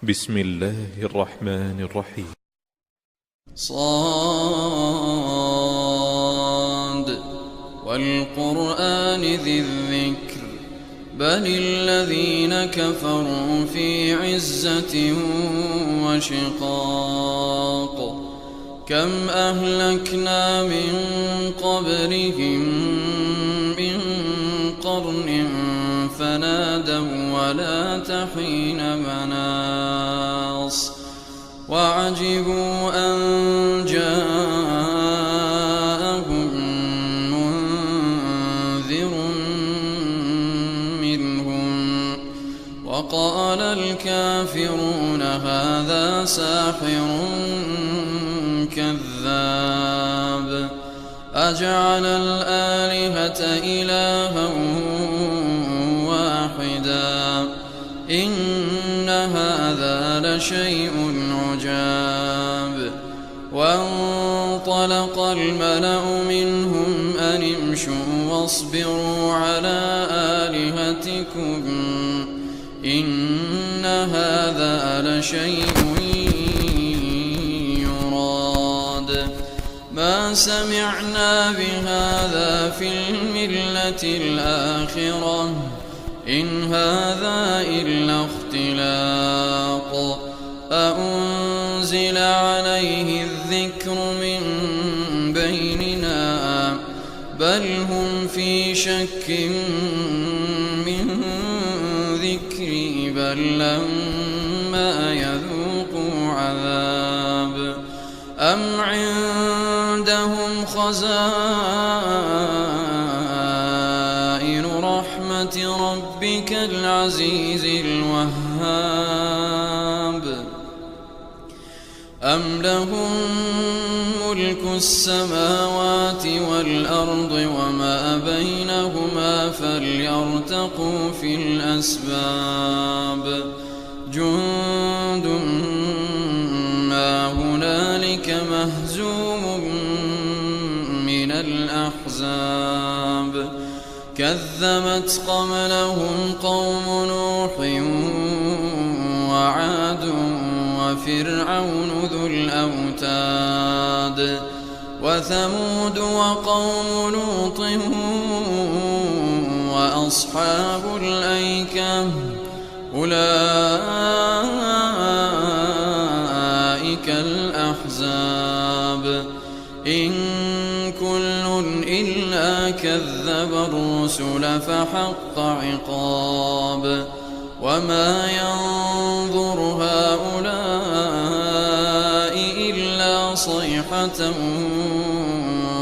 بسم الله الرحمن الرحيم. صاد والقرآن ذي الذكر بل الذين كفروا في عزة وشقاق كم أهلكنا من قبلهم من قرن فنادوا ولا تحين مناص وعجبوا أن جاءهم منذر منهم وقال الكافرون هذا ساحر كذاب أجعل الآلهة إلها واحدا إن هذا لشيء عجاب وانطلق الملأ منهم أن امشوا واصبروا على آلهتكم إن هذا لشيء يراد ما سمعنا بهذا في الملة الآخرة إن هذا إلا اختلاق أأنزل عليه الذكر من بيننا بل هم في شك من ذكري بل لما يذوقوا عذاب أم عندهم خزائن رحمة ربك العزيز الوهاب أم لهم ملك السماوات والأرض وما بينهما فليرتقوا في الأسباب جند ما هنالك مهزوم من الأحزاب كذبت قبلهم قوم نوح وعاد وفرعون ذو الأوتاد وثمود وقوم لوط وأصحاب الأيكة أولئك الأحزاب إن كل إلا كذب الرسل فحق عقاب وما ينظر هؤلاء إلا صيحة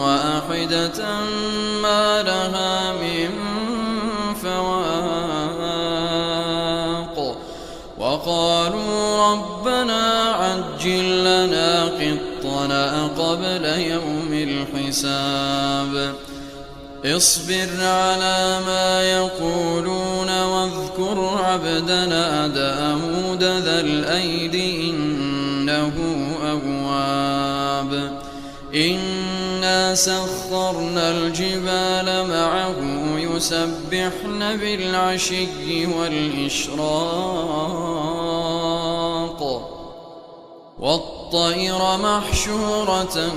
واحدة ما لها من فواق وقالوا ربنا عجل لنا قطنا قبل يوم الحساب اصبر على ما يقولون واذكر عبدنا داود ذا الأيد إنه أواب إنا سخرنا الجبال معه يسبحن بالعشي والإشراق والطير محشورة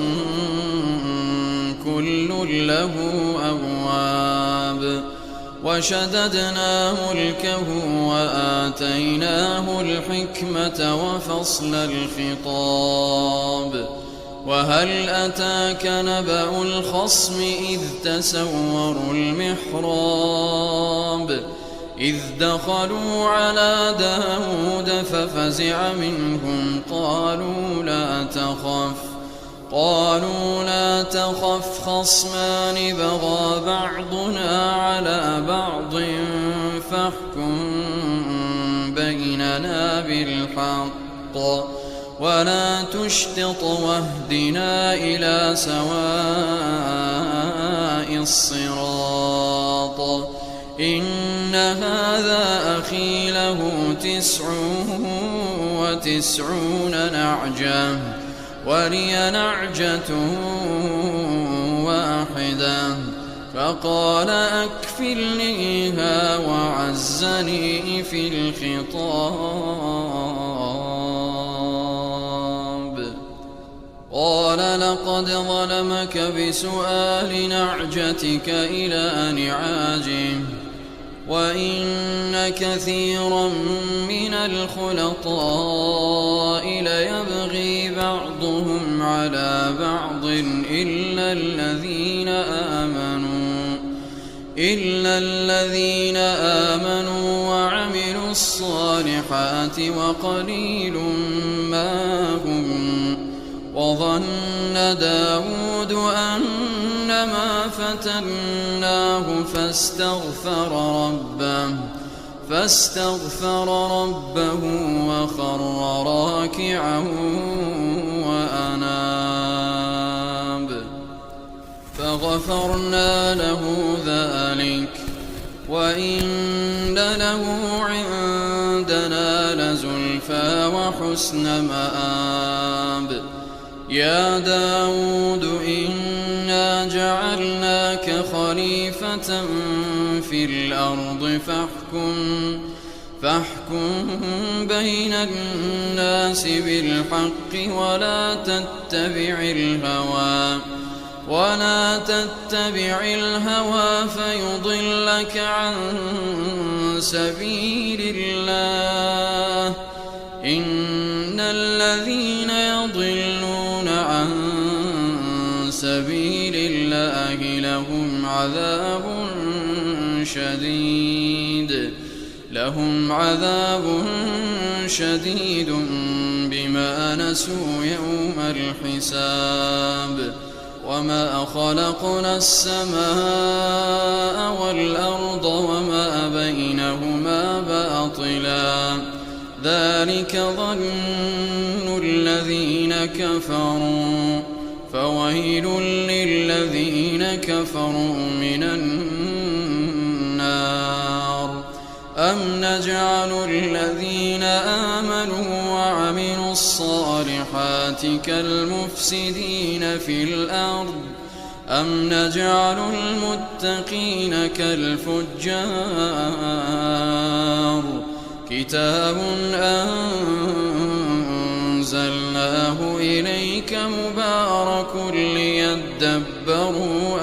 كل له أواب وشددنا ملكه وآتيناه الحكمة وفصل الخطاب وهل أتاك نبأ الخصم إذ تسوروا المحراب إذ دخلوا على داود ففزع منهم قالوا لا تخف خصمان بغى بعضنا على بعض فاحكم بيننا بالحق ولا تشطط واهدنا إلى سواء الصراط إن هذا أخي له 99 نعجة ولي نعجة واحدة فقال أكفلنيها وعزني في الخطاب. قال لقد ظلمك بسؤال نعجتك إلى نعاجه وإن كثيرا من الخلطاء ليبغي بعضهم على بعض إلا الذين آمنوا وعملوا الصالحات وقليل ما هم. وظن داود أنما فتناه فاستغفر ربه وخر راكعا وأناب فغفرنا له ذلك وإن له عندنا لزلفى وحسن مآب. يا داود إنا جعلناك خليفة في الأرض فاحكم بين الناس بالحق ولا تتبع الهوى فيضلك عن سبيل الله. إن الذين يضلون عن سبيل الله لهم عذاب شديد بما نسوا يوم الحساب. وما خلقنا السماء والأرض وما بينهما باطلا ذلك ظن الذين كفروا فويل للذين كفروا من النار. أم نجعل الذين آمنوا وعملوا الصالحات كالمفسدين في الأرض أم نجعل المتقين كالفجار. كتاب أنزلناه إليك مبارك ليدبروا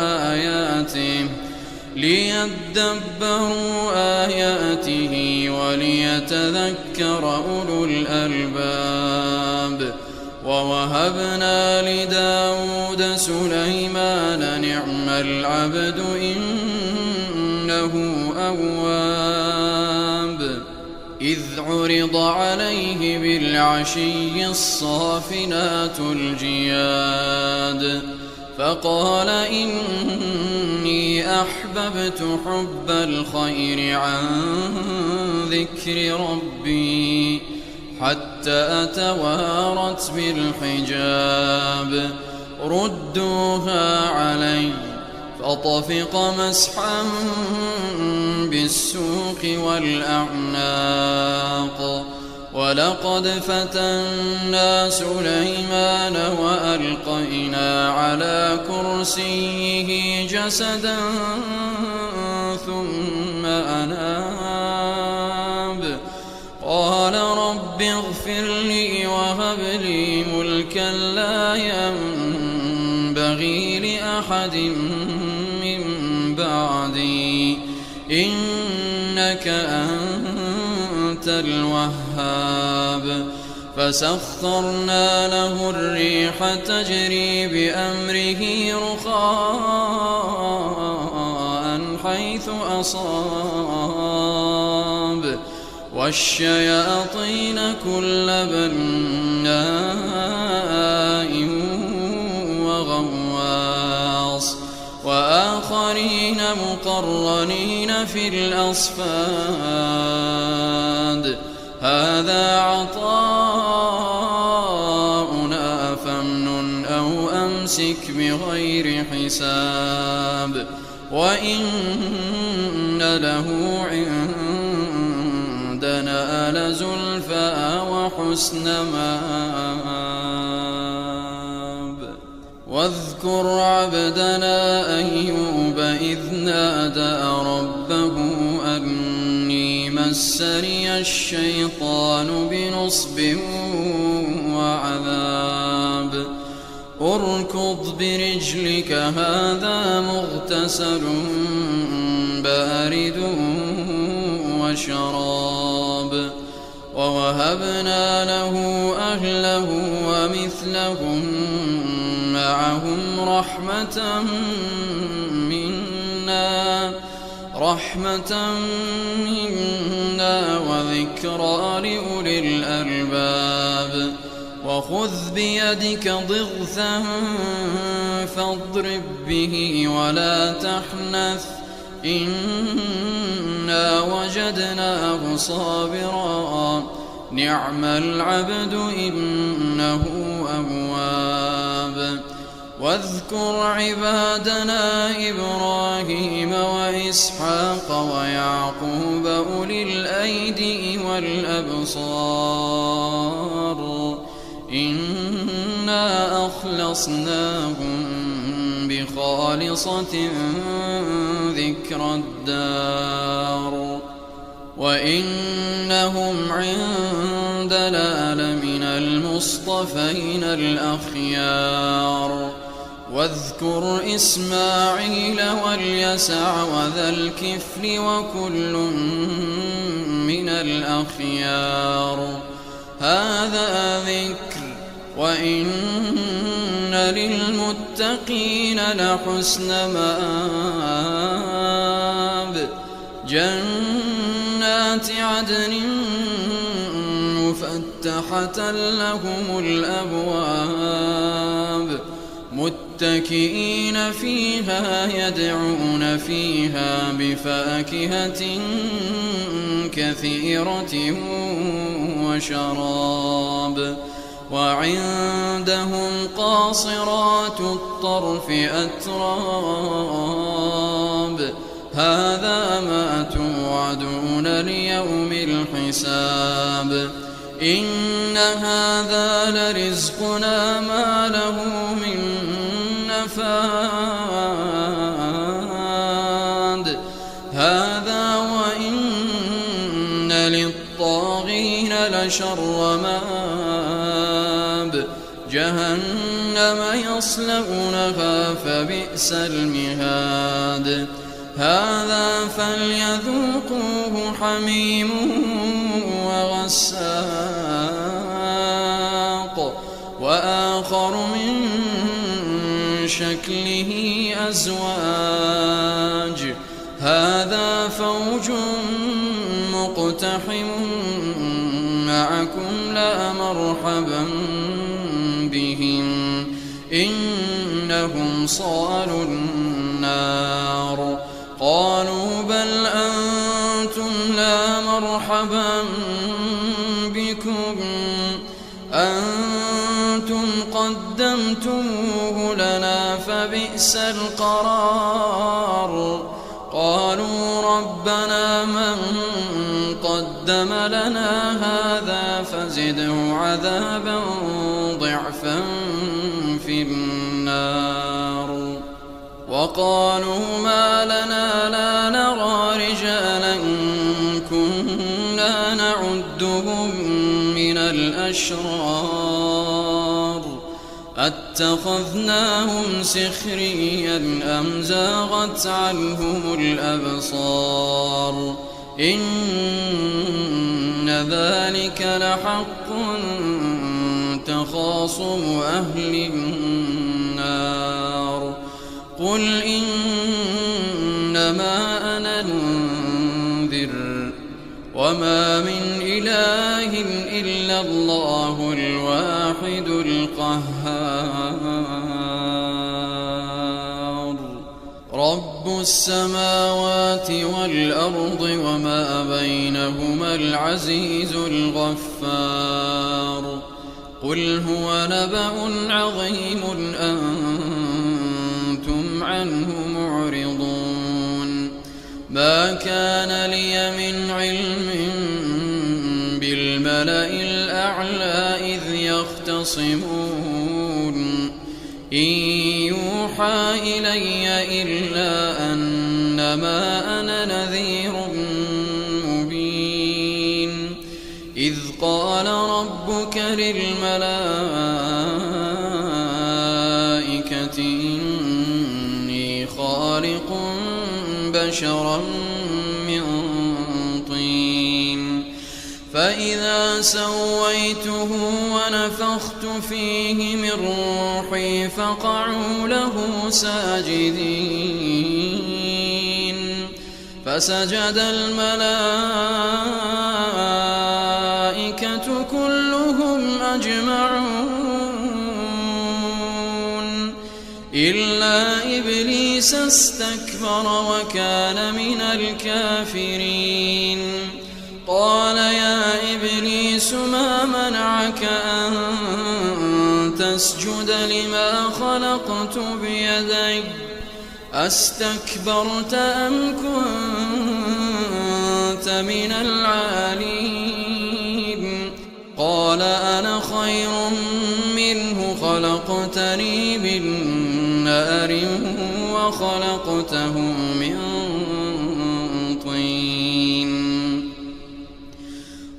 آياته وليتذكر أولو الألباب. ووهبنا لداود سليمان نعم العبد إنه أواب. إذ عرض عليه بالعشي الصافنات الجياد فقال إني أحببت حب الخير عن ذكر ربي حتى أتوارت بالحجاب. ردوها علي فطفق مسحا بالسوق والأعناق. ولقد فتنا سليمان وألقينا على كرسيه جسدا ثم أناب. قال رب اغفر لي وهب لي ملكا لا ينبغي لأحد من بعدي إنك أنت الوهاب. فسخرنا له الريح تجري بأمره رخاء حيث أصاب والشياطين كل بناء وغواص وآخرين مقرنين في الأصفاد. هذا عطاؤنا فامنن أو أمسك بغير حساب. وإن له عندنا لزلفى وحسن مآب. واذكر عبدنا أيوب إذ نادى ربه أني مسني الشيطان بنصب وعذاب. اركض برجلك هذا مغتسل بارد وشراب ووهبنا له أهله ومثلهم معهم رحمة منا وذكرى لأولي الألباب وخذ بيدك ضغثا فاضرب به ولا تحنث إنا وجدناه صابرا نعم العبد إنه أواب واذكر عبادنا إبراهيم وإسحاق ويعقوب أولي الأيدي والأبصار إنا أخلصناهم بخالصة ذكر الدار وإنهم عندنا لمن المصطفين الأخيار واذكر إسماعيل واليسع وذا الكفل وكل من الأخيار هذا ذكر وإن للمتقين لحسن مآب جنات عدن مفتحة لهم الأبواب متكئين فيها يدعون فيها بفاكهة كثيرة وشراب وعندهم قاصرات الطرف أتراب هذا ما توعدون ليوم الحساب إن هذا لرزقنا ما له من نفاد هذا وإن للطاغين لشر مآب جهنم يصلونها فبئس المهاد هذا فليذوقوه حميم وغساق وآخر من شكله أزواج هذا فوج مقتحم معكم لا مرحبا بهم إنهم صالوا النار قالوا بل أنتم لا مرحبا بكم أنتم قدمتموه لنا فبئس القرار قالوا ربنا من قدم لنا هذا فزده عذابا ضعفا في النار وقالوا ما لنا لا نرى رجالا كنا نعدهم من الأشرار أتخذناهم سخريا أم زاغت عنهم الأبصار إن ذلك لحق تخاصم أهل النار قل إنما أنا منذر وما من إله إلا الله الواحد القهار رب السماوات والأرض وما بينهما العزيز الغفار قل هو نبأ عظيم أنتم عنه معرضون ما كان لي من علم بالملأ الأعلى إذ يختصمون إن يوحى إلي إلا أنما أنا نذير مبين إذ قال ربك للملائكة بشرا من طين فإذا سويته ونفخت فيه من روحي فقعوا له ساجدين فسجد الملائكة كلهم أجمعون إلا إبليس استكبر وكان من الكافرين قال يا إبليس ما منعك أن تسجد لما خلقت بيدي أستكبرت أم كنت من العالين قال أنا خير منه خلقتني من نار وخلقته من طين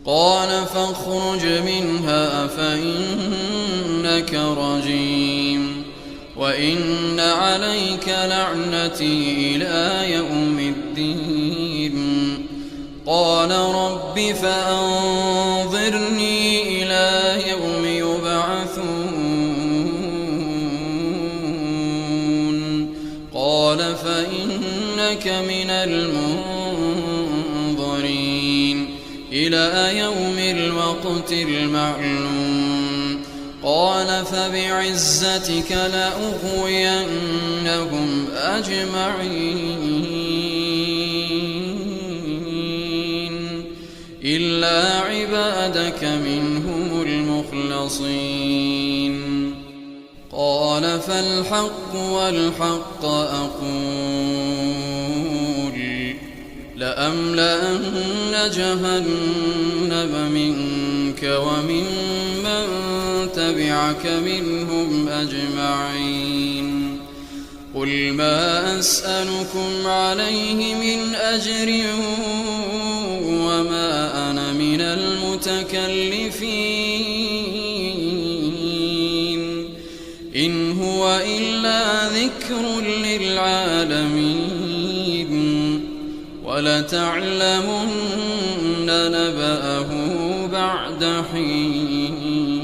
قال فاخرج منها فإنك رجيم وإن عليك لعنتي إلى يوم الدين قال رب فأنظرني إلى يوم يبعثون قال فإنك من المنظرين إلى يوم الوقت المعلوم قال فبعزتك لأغوينهم أجمعين إلا عبادك منهم المخلصين قال فالحق والحق أقول لأملأن جهنم منك وممن تبعك منهم أجمعين قل ما أسألكم عليه من أجر وما أنا من المتكلفين إن هو إلا ذكر للعالمين ولتعلمن نبأه بعد حين